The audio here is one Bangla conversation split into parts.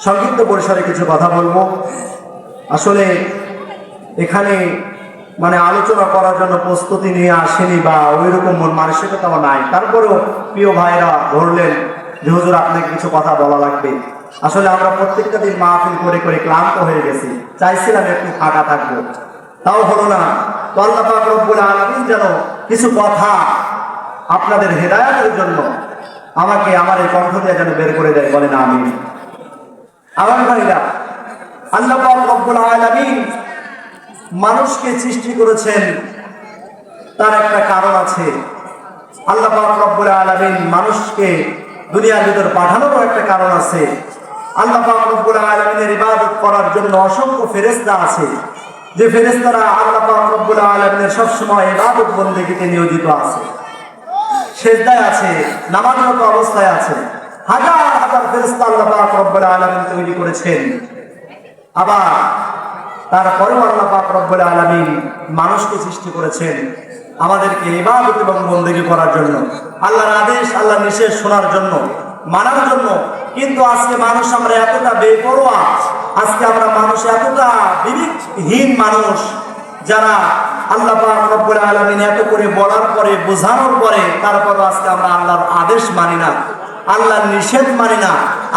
সংক্ষিপ্ত পরিসরে কিছু কথা বলবো। আসলে এখানে আলোচনা করার জন্য প্রস্তুতি নিয়ে আসেনি বা ওই রকম মন মানসিকতাও নাই। তারপরেও প্রিয় ভাইরা ধরলেন যে হুজুর আপনাকে কিছু কথা বলা লাগবে। আসলে আমরা প্রত্যেকটা দিন মাহফিল করে করে ক্লান্ত হয়ে গেছি, চাইছিলাম একটু ফাঁকা থাকবো, তাও হলো না। তো আল্লাহ পাক রব্বুল আলামিন যেন কিছু কথা আপনাদের হেদায়েতের জন্য আমাকে আমার এই কণ্ঠ দিয়ে যেন বের করে দেয়, বলেন আমিন। আমার ভাইরা, আল্লাহ পাক রব্বুল আলামিন মানুষকে সৃষ্টি করেছেন, তার একটা কারণ আছে। আল্লাহ পাক রব্বুল আলামিন মানুষকে দুনিয়ার ভিতর পাঠানোরও একটা কারণ আছে। আল্লাহ পাক রব্বুল আলামিনের ইবাদত করার জন্য অসংখ্য ফেরেশতা আছে, যে ফেরেশতারা আল্লাহ পাক রব্বুল আলামিনের সবসময় ইবাদত বন্দেগীতে নিয়োজিত আছে, সিজদায় আছে, নামাজরত অবস্থায় আছে। হাজার হাজার ফেরেশতা আল্লাহ পাক রব্বুল আলামিন তৈরি করেছেন। আবার তারপরেও আল্লাহ পাক রব্বুল আলামিন মানুষকে সৃষ্টি করেছেন আমাদেরকে ইবাদত এবং বন্দেগী করার জন্য, আল্লাহর আদেশ আল্লাহর নিষেধ শোনার জন্য, মানার জন্য। কিন্তু আজকে মানুষ আমরা এতটা বেপরোয়া, আজকে আমরা মানুষ এতটা বিবেকহীন মানুষ, যারা আল্লাহ পাক রব্বুল আলামিন এত করে বলার পরে, বোঝানোর পরে, তারপরও আজকে আমরা আল্লাহর আদেশ মানি না, আল্লাহর নিষেধ মানি না।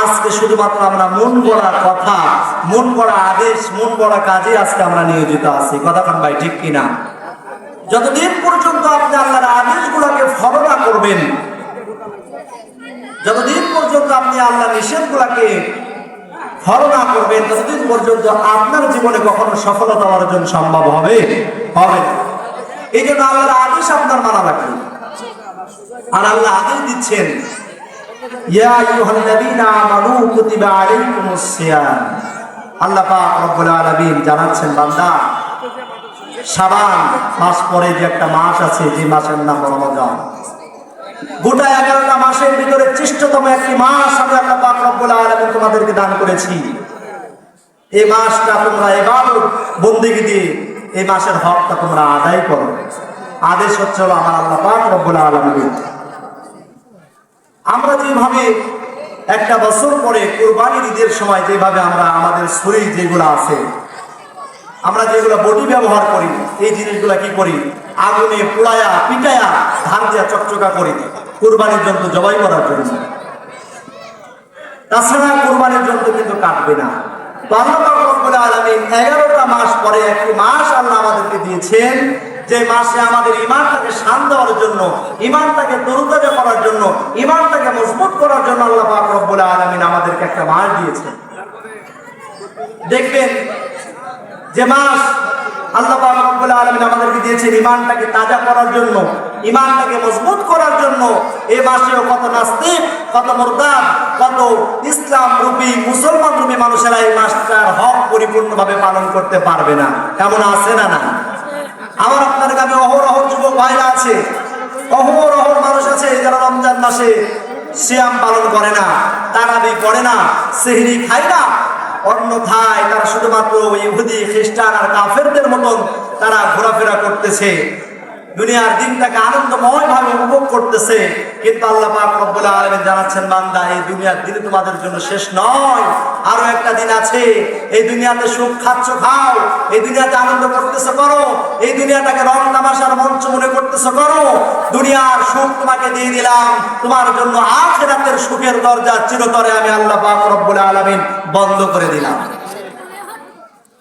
আজকে শুধুমাত্র আমরা মন গড়া কথা, মন গড়া আদেশ, মন গড়া কাজে আজকে আমরা নিয়োজিত আছি। কথা কান ভাই, ঠিক কিনা? যতদিন পর্যন্ত আপনি আল্লাহর আদেশগুলোকে ফলো না করবেন, যতদিন পর্যন্ত আপনি আল্লাহর নিষেধগুলোকে ফলো না করবেন, ততদিন পর্যন্ত আপনার জীবনে কখনো সফলতা অর্জন সম্ভব হবে না। এই জন্য আল্লাহর আদেশ আপনার মানা লাগবে। আর আল্লাহ আদেশ দিচ্ছেন, ইয়া আইয়ুহাল্লাযীনা আমানু কুতিবা আলাইকুমুস সিয়াম। আল্লাহ পাক রব্বুল আলামিন জানাচ্ছেন, বান্দা, শাবান মাস পরে যে একটা মাস আছে, যে মাসের নাম রমজান, গোটা 11টা মাসের ভিতরে শ্রেষ্ঠতম একটি মাস আমি আল্লাহ পাক রব্বুল আলামিন তোমাদেরকে দান করেছি। এই মাসটা তোমরা ইবাদত বন্দেগী দিয়ে এই মাসের হকটা তোমরা আদায় করো। আদেশ হচ্ছে আমার আল্লাহ পাক রব্বুল আলামিন। আমরা যেভাবে একটা বছর পরে কুরবানির ঈদের সময় যেভাবে আমরা আমাদের শরীর যেগুলো আছে, আমরা যেগুলো বডি ব্যবহার করি, এই জিনিসগুলো কি করি? আগুনে পোড়ায়া পিটায়া ধান দিয়া চকচকা করি কুরবানির জন্য, জবাই করার জন্য। তাছাড়া কুরবানির জন্য কিন্তু কাটবে না। তো আল্লাহ পাক রব্বুল আলামিন 11টা মাস পরে একটি মাস আল্লাহ আমাদেরকে দিয়েছেন, যে মাসে আমাদের ঈমানটাকে শান দেওয়ার জন্য, ঈমানটাকে তরুতাজা করার জন্য, ঈমানটাকে মজবুত করার জন্য আল্লাহ পাক রব্বুল আলামিন আমাদেরকে একটা মাস দিয়েছেন। দেখবেন যে মাস আল্লাহ পাক রব্বুল আলামিন আমাদেরকে দিয়েছেন ঈমানটাকে তাজা করার জন্য, ঈমানটাকে মজবুত করার জন্য, এই মাসেও কত নাস্তিক, কত মুরতাদ, কত ইসলাম রূপী, মুসলমান রূপী মানুষেরা এই মাসটার হক পরিপূর্ণভাবে পালন করতে পারবে না। কেমন আছে না? না, আমার আপনার গ্রামে অহরহ যুবক ভাইরা আছে, অহরহ মানুষ আছে যারা রমজান মাসে সিয়াম পালন করে না, তারাবি করে না, সেহরি খায় না। অন্যথায় তারা শুধুমাত্র ইহুদি, খ্রিস্টান আর কাফেরদের মতন তারা ঘোরাফেরা করতেছে, দুনিয়ার দিনটাকে আনন্দময় ভাবে উপভোগ করতেছে। কিন্তু আল্লাহ পাক রব্বুল আলামিন জানাচ্ছেন, বান্দা, এই দুনিয়ার দিন তোমাদের জন্য শেষ নয়, আরো একটা দিন আছে। এই দুনিয়াতে সুখ খাচ্ছ খাও, এই দুনিয়াতে আনন্দ করতেছো করো, এই দুনিয়াটাকে রং তামাশার মঞ্চ মনে করতেছো করো। দুনিয়ার সুখ তোমাকে দিয়ে দিলাম, তোমার জন্য আখিরাতের সুখের দরজা চিরতরে আমি আল্লাহ পাক রব্বুল আলামিন বন্ধ করে দিলাম।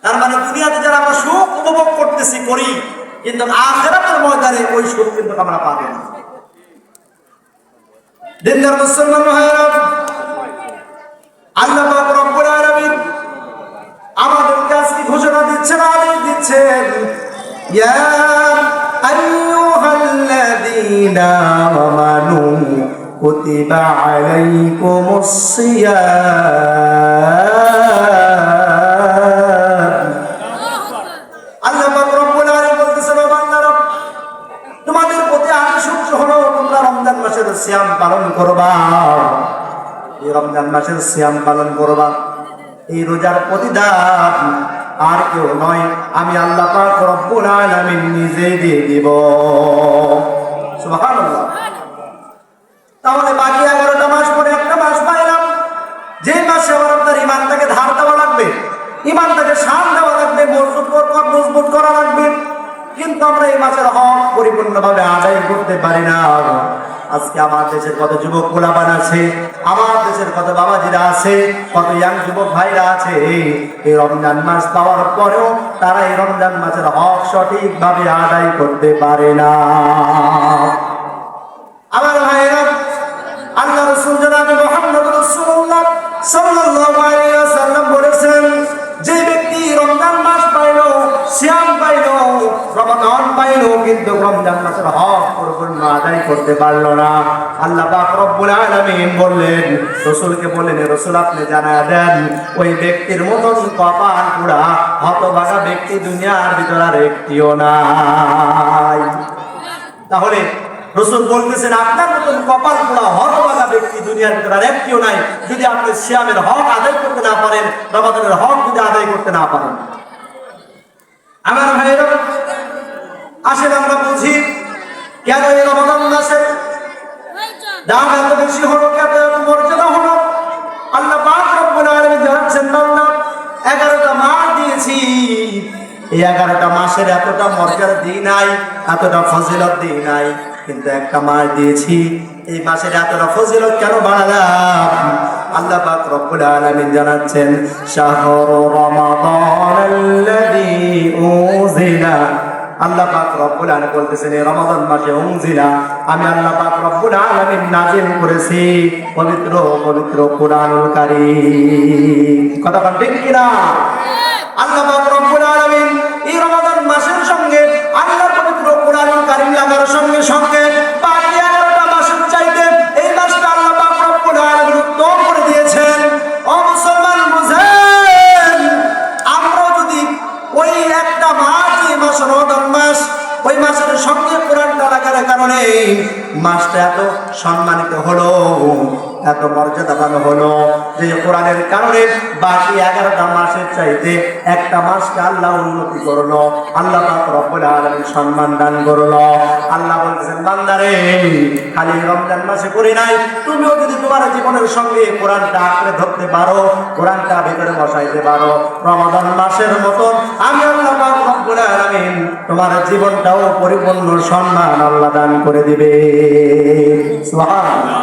তার মানে দুনিয়াতে যারা আমরা সুখ উপভোগ করতেছি করি, কিন্তু আখিরাতের ময়দানে ওই সুখ কিন্তু আমরা পাবো না। দিনদার মুসলমান ভাইরা, আল্লাহ পাক রব্বুল আলামিন আমাদেরকে আজকে ঘোষণা দিচ্ছেন, আদেশ দিচ্ছেন, ইয়া আইয়ুহাল্লাযীনা আমানু কুতিবা আলাইকুমুস সিয়াম। আল্লাহ পাক রব্বুল আলামিন বলতেছেন, বান্দারা, তোমাদের প্রতি আদেশ হলো তোমরা রমজান মাসের সিয়াম পালন করবা। এই রমজান মাসের সিয়াম পালন করবা, এই রোজার প্রতিদান আর কেউ নয়, আমি আল্লাহ পাক রব্বুল আলামিন নিজে দিয়ে দিব। সুবহানাল্লাহ। তাহলে বাকি 11টা মাস পরে একটা মাস পাইলাম, যে মাসে আমার আপনার ঈমানটা ইমানটাকে শান দেওয়া লাগবে, মজবুত করা লাগবে। কিন্তু আমরা এই মাসের হক পরিপূর্ণভাবে আদায় করতে পারি না। আজকে আমার দেশের কত যুবক গোলাবান আছে, আমার দেশের কত বাবাজিরা আছে, কত ইয়াং যুবক ভাইরা আছে, এই রমজান মাস পাওয়ার পরেও তারা এই রমজান মাসের হক সঠিকভাবে আদায় করতে পারে না। আমার ভাইরা, আল্লাহ রাসূল জনাবে মুহাম্মদ রাসূলুল্লাহ সাল্লাল্লাহু আলাইহি ওয়াসাল্লাম বলেছেন, যে ব্যক্তি রমজান মাস পাইল, সিয়াম পাইল, রমাদান পাইল, কিন্তু রমজান মাসের হক পরিপূর্ণ আদায় করতে পারলো না, আল্লাহ পাক রব্বুল আলামিন বললেন, রাসূলকে বললেন, রাসূল আপনি জানায়া দেন ওই ব্যক্তির মতন কপাল পোড়া হতভাগা ব্যক্তি দুনিয়ার ভিতর আর একটিও নাই। তাহলে রাসূল বলতেছেন আপনার মতন কপাল পোড়া হতভাগা ব্যক্তি দুনিয়ার ভিতর আর একটিও নাই, যদি আপনি সিয়ামের হক আদায় করতে না পারেন, রমাদানের হক যদি আদায় করতে না পারেন। আমার ভাইরা, আসেন আমরা বুঝি কেন এই রমাদান মাসের দাম এত বেশি হলো, কেন এত মর্যাদা হলো। আল্লাহ পাক রব্বুল আলামিন জানাচ্ছেন, বান্দা 11টা মাস দিয়েছি, এই 11টা মাসের এতটা মর্যাদা দিই নাই, এতটা ফজিলত দিই নাই, কিন্তু একটা মাস দিয়েছি, এই মাসের এতটা ফজিলত কেন বাড়ালাম? আল্লাহ পাক রব্বুল আলামিন জানাচ্ছেন, শাহরু রমাদানাল্লাযী উনজিলা, আল্লাহ পাক রব্বুল আলামিন বলতেছেন, এই রমাদান মাসে উনজিলা, আমি আল্লাহ পাক রব্বুল আলামিন নাযিল করেছি পবিত্র পবিত্র কুরআনুল কারীম। কথা বলেন ঠিক কি না? আল্লাহ পাক রব্বুল আলামিন এই রমাদান মাসের সঙ্গে আল্লাহর পবিত্র কুরআনুল কারীম লাগার সঙ্গে সঙ্গে বাকি 11টা মাসের চাইতে এই মাসটা আল্লাহ পাক রব্বুল আলামিন উত্তম করে দিয়েছেন। ও মুসলমান বুঝেন, আমরা যদি ওই একটা মাস, এই মাস রমাদান মাস, ওই মাসের সঙ্গে কোরআনটা লাগার কারণে মাসটা এত সম্মানিত হলো, এত মর্যাদাবান হলো, যে কোরআনের কারণে বাকি 11টা মাসের চাইতে একটা মাসকে আল্লাহ উন্নতি করলো, আল্লাহ পাক রব্বুল আলামিন সম্মান দান করলো। আল্লাহ বলতেছেন, বান্দারে খালি রমজান মাসে করি নাই, তুমিও যদি তোমার জীবনের সঙ্গে কোরআনটা আঁকড়ে ধরতে পারো, কোরআনটা ভিতরে বসাইতে পারো, রমাদান মাসের মতন আমি আল্লাহ পাক রব্বুল আলামিন তোমার জীবনটাও পরিপূর্ণ সম্মান আল্লাহ দান করে দিবে। সুবহানাল্লাহ।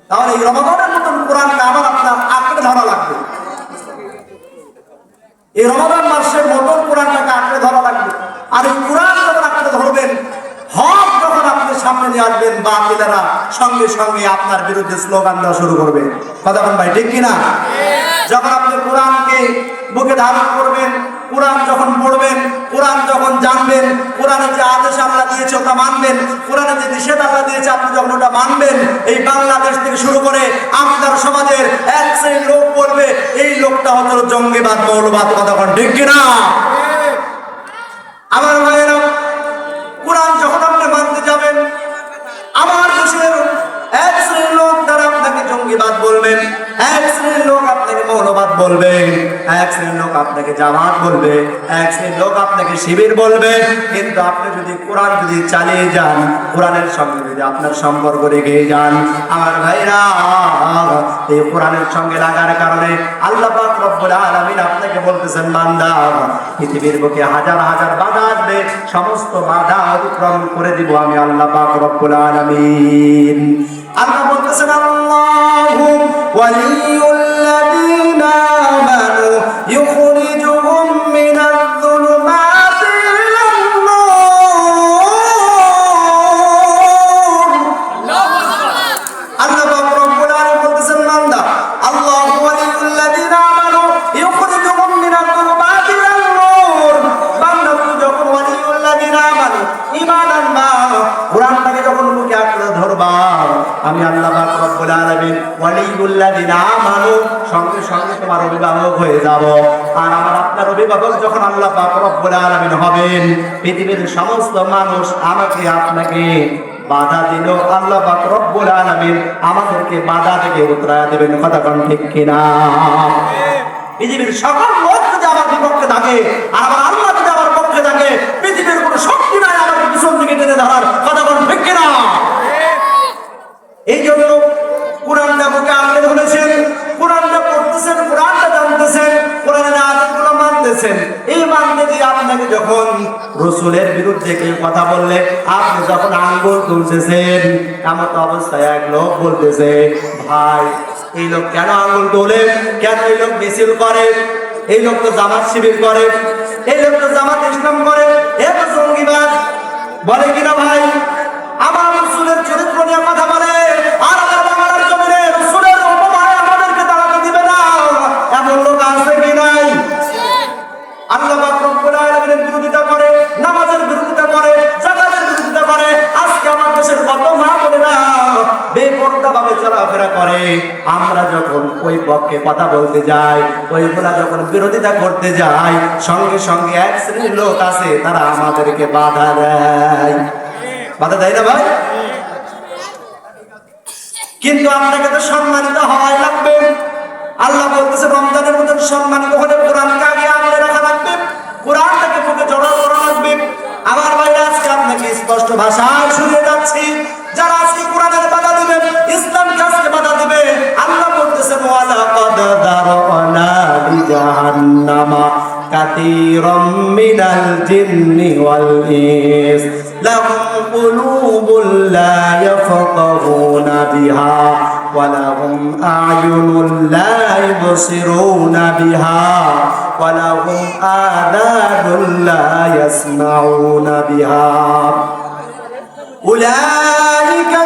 তাহলে এই রমাদানের মতন কোরআনটা আমার আপনার আঁকড়ে ধরা লাগবে, এই রমাদান মাসের মতন কোরআনটাকে আঁকড়ে ধরা লাগবে। আর এই কোরআন যখন আঁকড়ে ধরবেন, হক যখন আপনি সামনে নিয়ে আসবেন, বাতিলেরা সঙ্গে সঙ্গে আপনার বিরুদ্ধে স্লোগান দেওয়া শুরু করবে। কথা বলেন ভাই, ঠিক কিনা? যখন আপনি কোরআনকে বুকে ধারণ করবেন, কোরআন যখন পড়বেন, কোরআন যখন জানবেন, কোরআনে যে আদেশ আল্লাহ দিয়েছে ওটা মানবেন, কোরআনে যে নিষেধ আল্লাহ দিয়েছে আপনি যখন ওটা মানবেন, এই বাংলাদেশ থেকে শুরু করে আপনার সমাজের এক শ্রেণীর লোক বলবে এই লোকটা হলো জঙ্গিবাদ, মৌলবাদ। কথা বলেন ঠিক কিনা? আমার ভাইয়েরা, কোরআন যখন আপনি মানতে যাবেন, আমার দেশের এক শ্রেণীর লোক তারা আপনাকে জঙ্গিবাদ বলবেন, এক শ্রেণীর লোক আপনাকে মৌলবাদ বলবে, এক শ্রেণীর লোক আপনাকে জামাত বলবে, এক শ্রেণীর লোক আপনাকে শিবির বলবে। কিন্তু আপনি যদি কোরআন যদি চালিয়ে যান, কোরআনের সঙ্গে যদি আপনার সম্পর্ক রেখে যান, আমার ভাইরা, এই কোরআনের সঙ্গে লাগার কারণে আল্লাহ পাক রব্বুল আলামিন আপনাকে বলতেছেন, বান্দা পৃথিবীর বুকে হাজার হাজার বাধা আসবে, সমস্ত বাধা অতিক্রম করে দিব আমি আল্লাহ পাক রব্বুল আলামিন। আল্লাহ বলতেছেন, আল্লাহু ওয়ালিয়ুল্লাযীনা আমানু ইউখরিজুহুম মিনায-যুলুমাতি ইলান-নূর। আল্লাহ পাক রব্বুল আলামিন বলতেছেন, বান্দা আল্লাহু ওয়ালিয়ুল্লাযীনা আমানু ইউখরিজুহুম মিনায-যুলুমাতি ইলান-নূর। বান্দা তুমি যখন ওয়ালিয়ুল্লাযীনা আমানু ঈমান আনবা, কোরআনটাকে যখন মুখে আঁকড়ে ধরবা, আমি আল্লাহ পাক রব্বুল আলামিন ওয়ালিউল্লাযিনা আমানু সঙ্গে সঙ্গে তোমার অভিভাবক হয়ে যাব। আর আমার আপনার অভিভাবক যখন আল্লাহ পাক রব্বুল আলামিন হবেন, পৃথিবীর সমস্ত মানুষ আমাকে আপনাকে বাধা দিল, আল্লাহ পাক রব্বুল আলামিন আমাদেরকে বাধা থেকে উতরায়া দেবেন। কথা কোন ঠিক কিনা? পৃথিবীর সকল লোক যদি আমার বিপক্ষে থাকে, আর আমার আল্লাহ যদি আমার পক্ষে থাকে, পৃথিবীর কোনো শক্তি নাই আমাকে পিছন থেকে টেনে ধরার। কথা কোন ঠিক কিনা? এই জন্য কোরআনটা বুকে আঁকড়ে ধরেছেন, কোরআনটা পড়তেছেন, কোরআনটা জানতেছেন, বলতেছেন এই বান্দাজি আপনাকে যখন রাসূলের বিরুদ্ধে কেউ কথা বললে আপনি যখন আঙ্গুল তুলতেছেন, এমন অবস্থায় এক লোক বলতেছে, ভাই এই লোক কেন আঙ্গুল তোলে, কেন এই লোক মিছিল করে, এই লোক তো জামাত শিবির করে, এই লোক তো জামাত ইসলাম করে, এ তো জঙ্গিবাদ বলে কিনা ভাই? আমার রাসূলের চরিত্র নিয়ে কথা বলে আর আমার বাংলার জমিনে রাসূলের উপমায় আমাদেরকে দাঁড়াতে দিবে না, এমন লোক আছে কি নাই? আল্লাহ পাক রব্বুল আলামিনের বিরোধিতা করে, নামাজের বিরোধিতা করে, যাকাতের বিরোধিতা করে। আজকে আমার দেশের কত মা বোনেরা বেপরোয়াভাবে চলাফেরা করে। আমরা যখন ওই পক্ষে কথা বলতে যাই, ওইগুলা যখন বিরোধিতা করতে যাই, সঙ্গে সঙ্গে এক শ্রেণীর লোক আছে তারা আমাদেরকে বাধা দেয়। বাধা দেয় না ভাই? কিন্তু আপনাকে তো সম্মানিত হওয়াই লাগবে। আল্লাহ বলতেছে রমজানের মধ্যে সম্মানিত হলে কোরআনকে আগে আগলে রাখা লাগবে, কোরআনটাকে বুকে জড়ানো করা লাগবে। আমার ভাইরা আজকে আপনাকে স্পষ্ট ভাষায় শুনিয়ে যাচ্ছি, যারা আজকে কোরআনের বাধা দিবে, ইসলামকে আজকে বাধা দিবে, আল্লাহ বলতেছেন ওয়ালাকাদ দারানা লিজাহান্নামা কাসীরাম মিনাল জিন্নি ওয়াল ইনস লাহুম কুলুবুন লা ইয়াফকাহুনা বিহা ওয়ালাহুম আ'য়ুনুন লা ইবসিরুনা বিহা ওয়ালাহুম আযানুন লা ইয়াসমাউনা বিহা উলাইকা